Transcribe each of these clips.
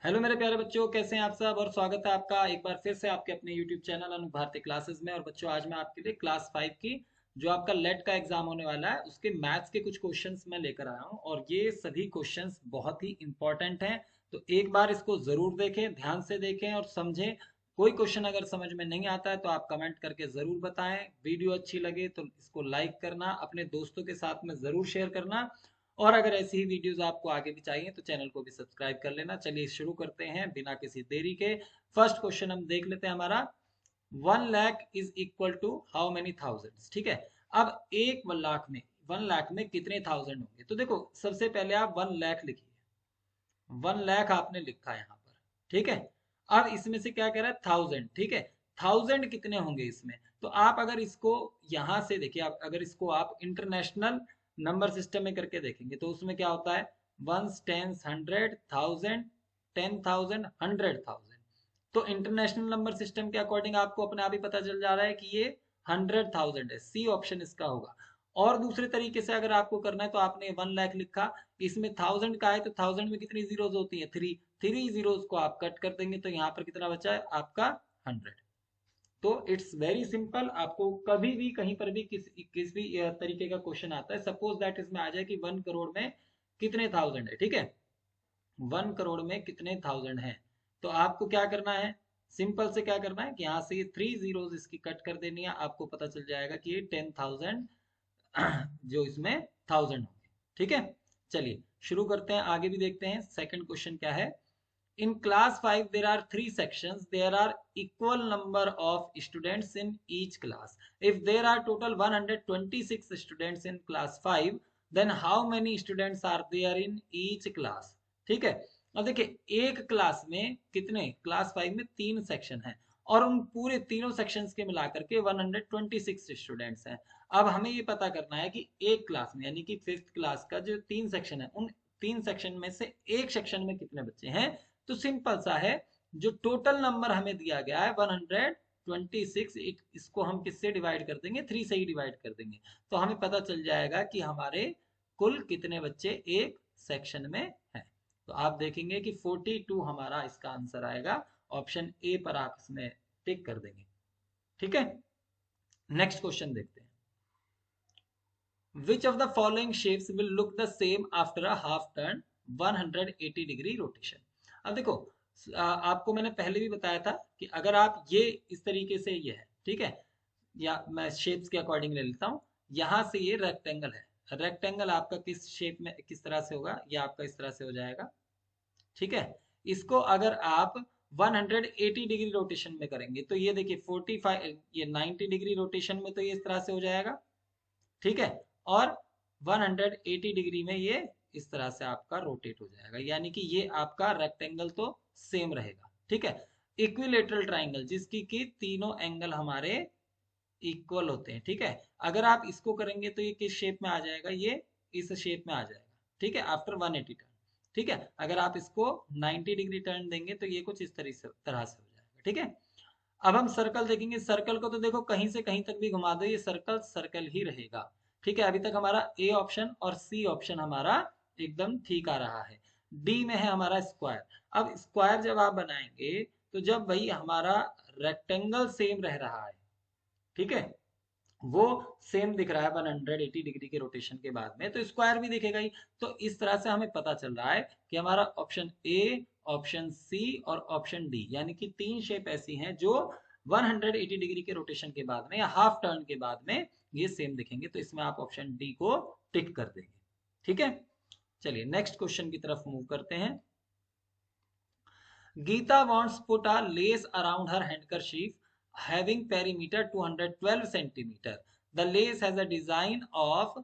Hello मेरे प्यारे बच्चों, कैसे हैं आप सब। और स्वागत है आपका एक बार फिर से आपके अपने यूट्यूब चैनल अनु भारती क्लासेस में। और बच्चों, आज मैं आपके लिए क्लास 5 की जो आपका लेट का एग्जाम होने वाला है उसके मैथ्स के कुछ क्वेश्चंस मैं लेकर आया हूं। और ये सभी क्वेश्चंस बहुत ही इंपॉर्टेंट हैं, तो एक बार इसको जरूर देखें, ध्यान से देखें और समझें। कोई क्वेश्चन अगर समझ में नहीं आता है तो आप कमेंट करके ज़रूर बताएं। वीडियो अच्छी लगे तो इसको लाइक करना, अपने दोस्तों के साथ में ज़रूर शेयर करना। और अगर ऐसी ही वीडियोस आपको आगे भी चाहिए तो चैनल को भी सब्सक्राइब कर लेना। चलिए शुरू करते हैं बिना किसी देरी के। फर्स्ट क्वेश्चन हम देख लेते हैं हमारा। 1 lakh is equal to how many thousands. ठीक है, अब 1 लाख में 1 लाख में कितने थाउजेंड होंगे। तो देखो, सबसे पहले आप 1 लाख लिखिए। 1 लाख आपने लिखा है यहाँ पर। ठीक है, अब इसमें से क्या कह रहा है, थाउजेंड। ठीक है, थाउजेंड कितने होंगे इसमें। तो आप अगर इसको यहाँ से देखिए, आप अगर इसको आप इंटरनेशनल नंबर सिस्टम में करके देखेंगे तो उसमें क्या होता है, वंस, टेंस, हंड्रेड, थाउजेंड, 10,000, 100,000। तो इंटरनेशनल नंबर सिस्टम के अकॉर्डिंग आपको अपने आप ही पता चल जा रहा है कि ये 100,000 है। सी ऑप्शन इसका होगा। और दूसरे तरीके से अगर आपको करना है तो आपने 1 लाख लिखा, इसमें थाउजेंड का है तो थाउजेंड में कितनी जीरोज होती है, थ्री। थ्री जीरोज को आप कट कर देंगे तो यहाँ पर कितना बचा है आपका 100। तो इट्स वेरी सिंपल। आपको कभी भी कहीं पर भी किस भी तरीके का क्वेश्चन आता है, सपोज दैट इसमें आ जाए कि 1 करोड़ में कितने थाउजेंड है। ठीक है, 1 करोड़ में कितने थाउजेंड है, तो आपको क्या करना है, सिंपल से क्या करना है कि यहाँ से ये थ्री जीरोज इसकी कट कर देनी है। आपको पता चल जाएगा कि ये 10,000 जो इसमें थाउजेंड होंगे। ठीक है, चलिए शुरू करते हैं, आगे भी देखते हैं। सेकंड क्वेश्चन क्या है। In class 5 there are three sections. There are equal number of students in each class. If there are total 126 students in class 5, then how many students are there in each class? ठीक है, अब देखिए एक class में कितने, class 5 में 3 section हैं और उन पूरे तीनों सेक्शंस के मिलाकर के 126 स्टूडेंट्स हैं। अब हमें ये पता करना है कि एक क्लास में यानी कि फिफ्थ क्लास का जो 3 सेक्शन है, उन 3 सेक्शन में से एक सेक्शन में कितने बच्चे हैं। तो सिंपल सा है, जो टोटल नंबर हमें दिया गया है 126, इसको हम किससे डिवाइड कर देंगे, 3 से ही डिवाइड कर देंगे। तो हमें पता चल जाएगा कि हमारे कुल कितने बच्चे एक सेक्शन में हैं। तो आप देखेंगे कि 42 हमारा इसका आंसर आएगा। ऑप्शन ए पर आप इसमें टिक कर देंगे। ठीक है, नेक्स्ट क्वेश्चन देखते हैं। Which of the following shapes will look the same after a half turn 180 degree rotation. अब देखो, आपको मैंने पहले भी बताया था कि अगर आप ये इस तरीके से ये है, ठीक है, या मैं शेप्स के अकॉर्डिंग ले लेता हूँ। यहाँ से ये रेक्टेंगल है, रेक्टेंगल आपका किस शेप में किस तरह से होगा, ये आपका इस तरह से हो जाएगा। ठीक है, इसको अगर आप 180 डिग्री रोटेशन में करेंगे तो ये देखिए 45, ये 90 डिग्री रोटेशन में तो ये इस तरह से हो जाएगा। ठीक है, और 180 डिग्री में ये इस तरह से आपका रोटेट हो जाएगा, यानी कि ये आपका रेक्टेंगल तो सेम रहेगा। ठीक है, इक्विलेटरल ट्राइंगल जिसकी कि तीनों एंगल हमारे इक्वल होते हैं। ठीक है, अगर आप इसको करेंगे तो ये किस शेप में आ जाएगा, ये इस शेप में आ जाएगा। ठीक है, आफ्टर 180 टर्न। ठीक है, अगर आप इसको 90 डिग्री टर्न देंगे तो ये कुछ इस तरह से हो जाएगा। ठीक है, अब हम सर्कल देखेंगे। सर्कल को तो देखो कहीं से कहीं तक भी घुमा दो, ये सर्कल सर्कल ही रहेगा। ठीक है, अभी तक हमारा ए ऑप्शन और सी ऑप्शन हमारा एकदम ठीक आ रहा है। डी में है हमारा स्क्वायर। अब स्क्वायर जब आप बनाएंगे तो जब भाई हमारा रेक्टेंगल सेम रह रहा है, ठीक है, वो सेम दिख रहा है 180 डिग्री के रोटेशन के बाद में, तो स्क्वायर भी दिखेगा ही। तो इस तरह से हमें पता चल रहा है कि हमारा ऑप्शन ए, ऑप्शन सी और ऑप्शन डी, यानी कि 3 शेप ऐसी हैं जो 180 डिग्री के रोटेशन के बाद में या हाफ टर्न के बाद में ये सेम दिखेंगे। तो इसमें आप ऑप्शन डी को टिक कर देंगे। ठीक है, चलिए नेक्स्ट क्वेश्चन की तरफ मूव करते हैं। Geeta wants put a lace around her handkerchief having perimeter 212 centimeter. The lace has a design of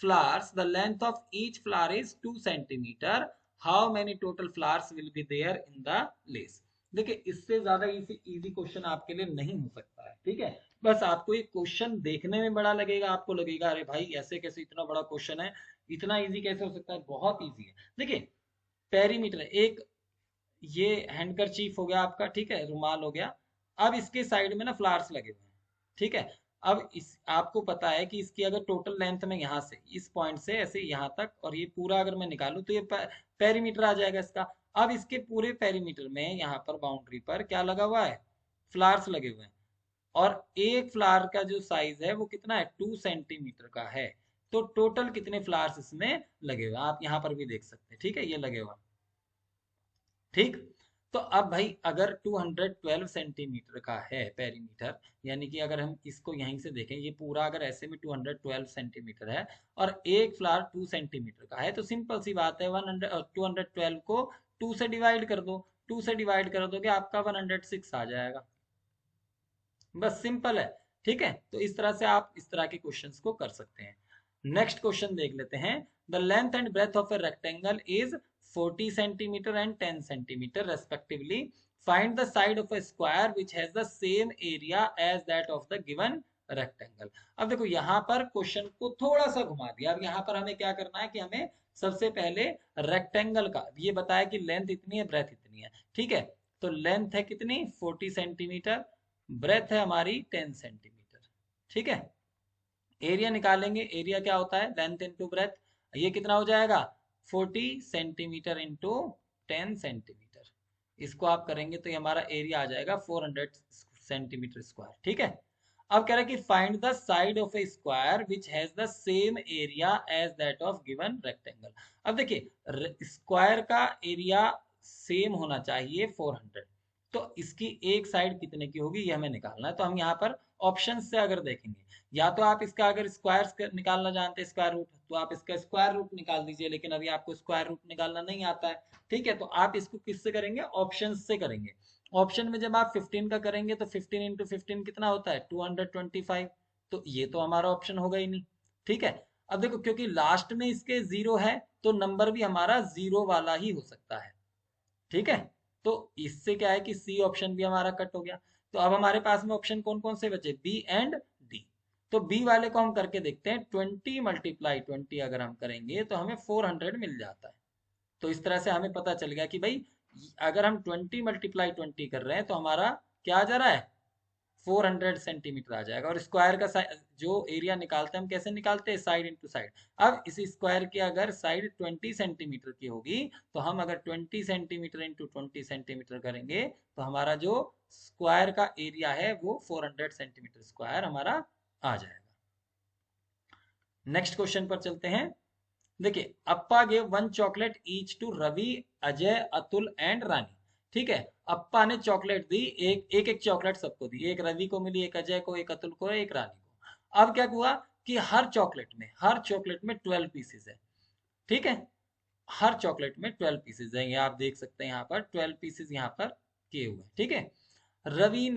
flowers. The length of each flower is 2 centimeter. How many total flowers will be there in the lace? देखिए, इससे ज्यादा easy easy question आपके लिए नहीं हो सकता है। ठीक है, बस आपको ये क्वेश्चन देखने में बड़ा लगेगा, आपको लगेगा अरे भाई ऐसे कैसे, इतना बड़ा क्वेश्चन है, इतना इजी कैसे हो सकता है। बहुत इजी है। देखिए, पेरीमीटर एक, ये हैंडकरचीफ हो गया आपका, ठीक है, रुमाल हो गया। अब इसके साइड में ना फ्लावर्स लगे हुए हैं। ठीक है, अब इस आपको पता है कि इसकी अगर टोटल लेंथ में यहाँ से इस पॉइंट से ऐसे यहाँ तक और ये पूरा अगर मैं निकालूं तो ये पेरीमीटर आ जाएगा इसका। अब इसके पूरे पेरीमीटर में यहाँ पर बाउंड्री पर क्या लगा हुआ है, फ्लावर्स लगे हुए हैं, और एक फ्लावर का जो साइज है वो कितना है, 2 सेंटीमीटर का है। तो टोटल कितने फ्लावर्स इसमें लगे हुए हैं आप यहाँ पर भी देख सकते हैं, ठीक है, ये लगे हुए हैं, ठीक। तो अब भाई अगर 212 सेंटीमीटर का है पेरीमीटर, यानी कि अगर हम इसको यहीं से देखें, ये पूरा अगर ऐसे में 212 सेंटीमीटर है और एक फ्लावर 2 सेंटीमीटर का है, तो सिंपल सी बात है 212 को 2 से डिवाइड कर दो, 2 से डिवाइड कर दोगे आपका 106 आ जाएगा, बस सिंपल है, ठीक है। तो इस तरह से आप इस तरह के क्वेश्चंस को कर सकते हैं। नेक्स्ट क्वेश्चन देख लेते हैं। The length and breadth of a rectangle is 40 centimetre and 10 centimetre respectively, find the side of a square which has the same area as that of the given rectangle. अब देखो यहाँ पर question को थोड़ा सा घुमा दिया। अब यहाँ पर हमें क्या करना है कि हमें सबसे पहले रेक्टेंगल का ये बताया कि लेंथ इतनी है, ब्रेथ इतनी है, ठीक है। तो लेंथ है कितनी, 40 सेंटीमीटर, ब्रेथ है हमारी 10 सेंटीमीटर, ठीक है। एरिया निकालेंगे, एरिया क्या होता है, लेंथ इंटू ब्रेथ, ये कितना हो जाएगा 40 सेंटीमीटर इंटू 10 सेंटीमीटर, इसको आप करेंगे तो ये हमारा एरिया आ जाएगा 400 सेंटीमीटर स्क्वायर, ठीक है। अब कह रहा है कि find the side of a square which has the same area as that of given rectangle. अब देखिए स्क्वायर का एरिया सेम होना चाहिए 400, तो इसकी एक साइड कितने की होगी ये हमें निकालना है। तो हम यहाँ पर ऑप्शन से अगर देखेंगे, या तो आप इसका अगर स्क्वायर निकालना जानते हैं स्क्वायर रूट, तो आप इसका स्क्वायर रूट निकाल दीजिए, लेकिन अभी आपको स्क्वायर रूट निकालना नहीं आता है, ठीक है। तो आप इसको किससे करेंगे, ऑप्शन से करेंगे। ऑप्शन में जब आप 15 का करेंगे तो 15 इंटू 15 कितना होता है 225, तो ये तो हमारा ऑप्शन होगा ही नहीं, ठीक है। अब देखो क्योंकि लास्ट में इसके जीरो है तो नंबर भी हमारा जीरो वाला ही हो सकता है, ठीक है। तो इससे क्या है कि सी ऑप्शन भी हमारा कट हो गया। तो अब हमारे पास में ऑप्शन कौन कौन से बचे, बी एंड डी। तो बी वाले को हम करके देखते हैं, 20 मल्टीप्लाई 20 अगर हम करेंगे तो हमें 400 मिल जाता है। तो इस तरह से हमें पता चल गया कि भाई अगर हम 20 मल्टीप्लाई 20 कर रहे हैं तो हमारा क्या आ जा रहा है 400 सेंटीमीटर आ जाएगा। और स्क्वायर का जो एरिया निकालते हैं हम कैसे निकालते हैं, साइड इंटू साइड। अब इस स्क्वायर की अगर साइड 20 सेंटीमीटर की होगी तो हम अगर 20 सेंटीमीटर इंटू 20 सेंटीमीटर करेंगे तो हमारा जो स्क्वायर का एरिया है वो 400 सेंटीमीटर स्क्वायर हमारा आ जाएगा। नेक्स्ट क्वेश्चन पर चलते हैं। देखिए Appa gave 1 chocolate each to Ravi, Ajay, Atul and Rani, ठीक है। अप्पा ने चॉकलेट दी, एक एक चॉकलेट सबको दी, एक रवि को मिली, एक अजय को, एक अतुल को, एक रानी को। अब क्या हुआ कि हर चॉकलेट में 12 पीसेस है, ठीक है। हर चॉकलेट में 12 पीसेस है, ये आप देख सकते हैं यहाँ पर 12 पीसेस यहाँ पर किए हुए, ठीक है। Ravi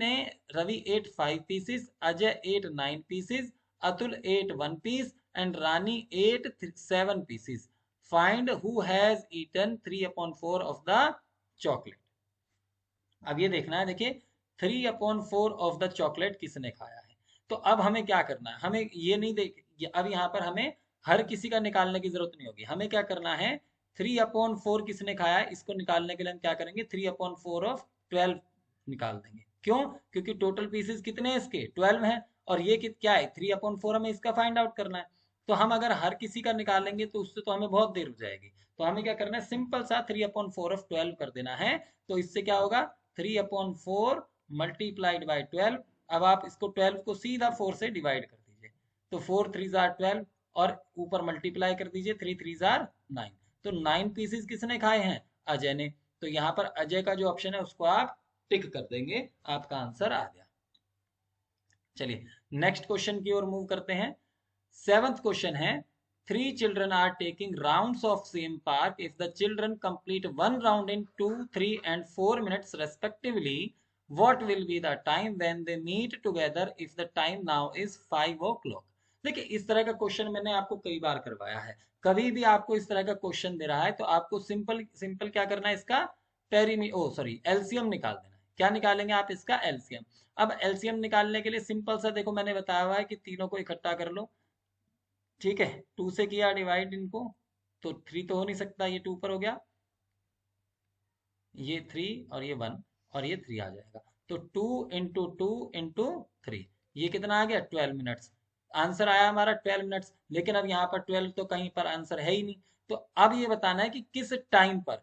ate 5 pieces, Ajay ate 9 pieces, Atul ate 1 piece and Rani ate 7 pieces. Find who has eaten 3/4 of the chocolate. अब ये देखना है, देखिए 3/4 ऑफ द चॉकलेट किसने खाया है। तो अब हमें क्या करना है, हमें ये नहीं अब यहाँ पर हमें हर किसी का निकालने की जरूरत नहीं होगी। हमें क्या करना है, 3/4 किसने खाया है इसको निकालने के लिए हम क्या करेंगे, 3/4 ऑफ 12 निकाल देंगे। क्यों, क्योंकि टोटल पीसेस कितने हैं इसके 12 हैं, और ये क्या है 3/4, हमें इसका फाइंड आउट करना है। तो हम अगर हर किसी का निकालेंगे तो उससे तो हमें बहुत देर हो जाएगी। तो हमें क्या करना है, सिंपल सा 3/4 ऑफ 12 कर देना है। तो इससे क्या होगा, 3/4 मल्टीप्लाइड बाई 12। अब आप इसको 12 को सीधा 4 से डिवाइड कर दीजिए, तो 4 3 जार 12 और ऊपर मल्टीप्लाई कर दीजिए 3 3 जार 9। तो 9 पीसेस किसने खाए हैं, अजय ने। तो यहाँ पर अजय का जो ऑप्शन है उसको आप टिक कर देंगे, आपका आंसर आ गया। चलिए नेक्स्ट क्वेश्चन की ओर मूव करते हैं। 7th क्वेश्चन है, 3 children are taking rounds of same park. If the children complete one round in 2, 3 and 4 minutes respectively, what will be the time when they meet together if the time now is 5 o'clock? देखिए इस तरह का question मैंने आपको कई बार करवाया है। कभी भी आपको इस तरह का क्वेश्चन दे रहा है तो आपको सिंपल सिंपल क्या करना है, इसका एलसीएम निकाल देना है। क्या निकालेंगे आप, इसका एलसीएम। अब एलसीएम निकालने के लिए सिंपल सा देखो मैंने बताया हुआ है कि तीनों को इकट्ठा कर लो, ठीक है। 2 से किया डिवाइड इनको, तो 3 तो हो नहीं सकता, ये 2 पर हो गया, ये 3 और ये 1 और ये 3 आ जाएगा। तो 2 इंटू 2 इंटू 3, ये कितना आ गया 12 मिनट्स। आंसर आया हमारा 12 मिनट्स, लेकिन अब यहाँ पर 12 तो कहीं पर आंसर है ही नहीं। तो अब ये बताना है कि किस टाइम पर,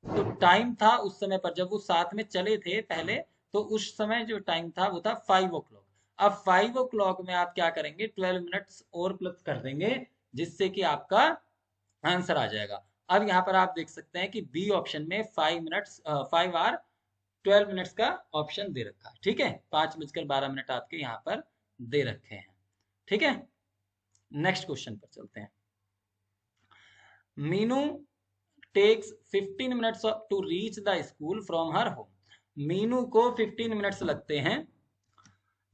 तो टाइम था उस समय पर जब वो साथ में चले थे पहले, तो उस समय जो टाइम था वो था 5 o'clock। अब 5 o'clock में आप क्या करेंगे, 12 मिनट्स और प्लस कर देंगे, जिससे कि आपका आंसर आ जाएगा। अब यहाँ पर आप देख सकते हैं कि बी ऑप्शन में 5 मिनट्स 5 hour 12 मिनट्स का ऑप्शन दे रखा है। ठीक है, 5:12 आपके यहाँ पर दे रखे हैं। ठीक है, नेक्स्ट क्वेश्चन पर चलते हैं। Meenu takes 15 minutes to reach the school from her home. Meenu को 15 मिनट्स लगते हैं,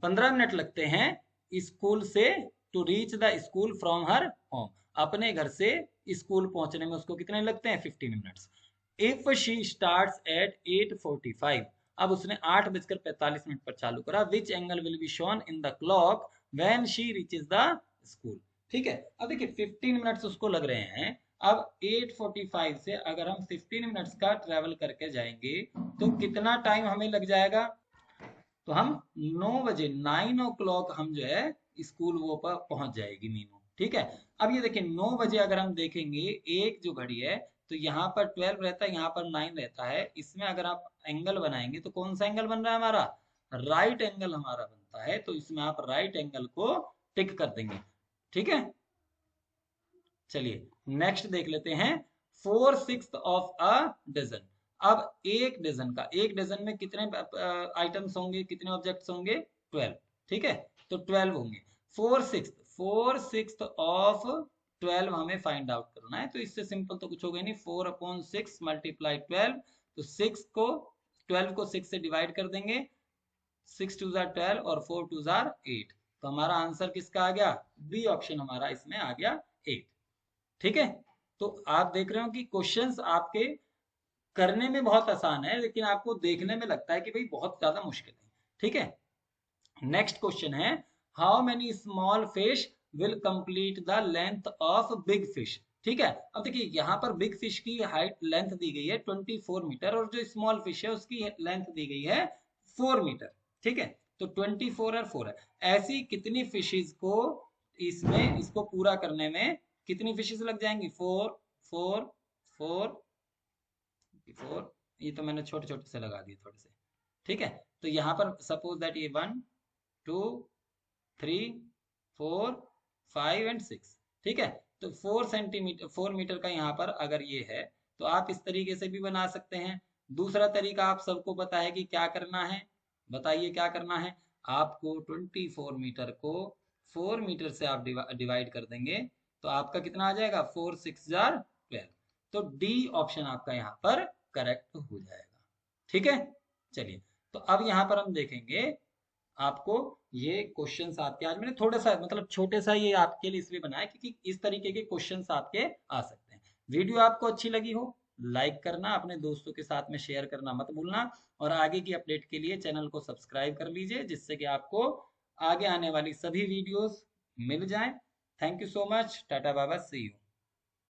15 मिनट लगते हैं स्कूल से, to reach the school from her home, अपने घर से स्कूल पहुंचने में उसको कितने लगते हैं, 15 minutes. If she starts at 8:45, अब उसने 8:45 पर चालू करा, which angle will be shown in the clock when she reaches the school. ठीक है, अब देखिए 15 मिनट्स उसको लग रहे हैं। अब 8:45 से अगर हम 15 मिनट्स का ट्रेवल करके जाएंगे तो कितना टाइम हमें लग जाएगा, तो हम 9 बजे 9 o'clock हम जो है स्कूल वो पर पहुंच जाएगी मीनू। ठीक है, अब ये देखिए 9 बजे अगर हम देखेंगे, एक जो घड़ी है तो यहाँ पर 12 रहता है, यहाँ पर 9 रहता है, इसमें अगर आप एंगल बनाएंगे तो कौन सा एंगल बन रहा है हमारा, राइट एंगल हमारा बनता है, तो इसमें आप राइट एंगल को टिक कर देंगे। ठीक है, चलिए नेक्स्ट देख लेते हैं। 4/6 ऑफ अ डजन। अब एक डजन में कितने आइटम्स होंगे, कितने ऑब्जेक्ट्स होंगे, 12। ठीक है, तो 12 होंगे। 4/6 ऑफ 12 हमें फाइंड आउट करना है, तो इससे सिंपल तो कुछ होगा नहीं, 4/6 मल्टीप्लाई 12, तो 12 को 6 से डिवाइड कर देंगे, 6 2 जार 12 और 4 2 जार 8, तो हमारा आंसर किसका आ गया, बी ऑप्शन हमारा इसमें आ गया 8। ठीक है, तो आप देख रहे हो कि क्वेश्चंस आपके करने में बहुत आसान है, लेकिन आपको देखने में लगता है कि भाई बहुत ज्यादा मुश्किल है। ठीक है, नेक्स्ट क्वेश्चन है, how many small fish will complete the length of big fish. ठीक है, अब देखिए यहाँ पर बिग फिश की हाइट लेंथ दी गई है 24 मीटर, और जो स्मॉल फिश है उसकी लेंथ दी गई है 4 मीटर। ठीक है, तो 24 और 4 है, ऐसी कितनी फिशेज को इसमें इसको पूरा करने में कितनी फिशेज लग जाएंगी, 4 ये तो मैंने छोटे छोटे से लगा दिए थोड़े से। ठीक है, तो यहाँ पर सपोज दैट ये 1 2 3 4 5 एंड 6। ठीक है, तो 4 मीटर का यहाँ पर अगर ये है, तो आप इस तरीके से भी बना सकते हैं। दूसरा तरीका आप सबको पता है कि क्या करना है, बताइए क्या करना है, आपको 24 मीटर को 4 मीटर से आप डिवाइड कर देंगे, तो आपका कितना आ जाएगा, 4 6 जार 12, तो डी ऑप्शन आपका यहाँ पर करेक्ट हो जाएगा। ठीक है, चलिए तो अब यहाँ पर हम देखेंगे आपको ये क्वेश्चंस आपके, आज मैंने थोड़ा सा मतलब छोटे सा ये आपके लिए इसलिए बनाया क्योंकि इस तरीके के क्वेश्चंस आपके आ सकते हैं। वीडियो आपको अच्छी लगी हो, लाइक करना, अपने दोस्तों के साथ में शेयर करना मत भूलना, और आगे की अपडेट के लिए चैनल को सब्सक्राइब कर लीजिए, जिससे कि आपको आगे आने वाली सभी वीडियोस मिल जाएं। Thank you so much, tata बाबा, सी यू।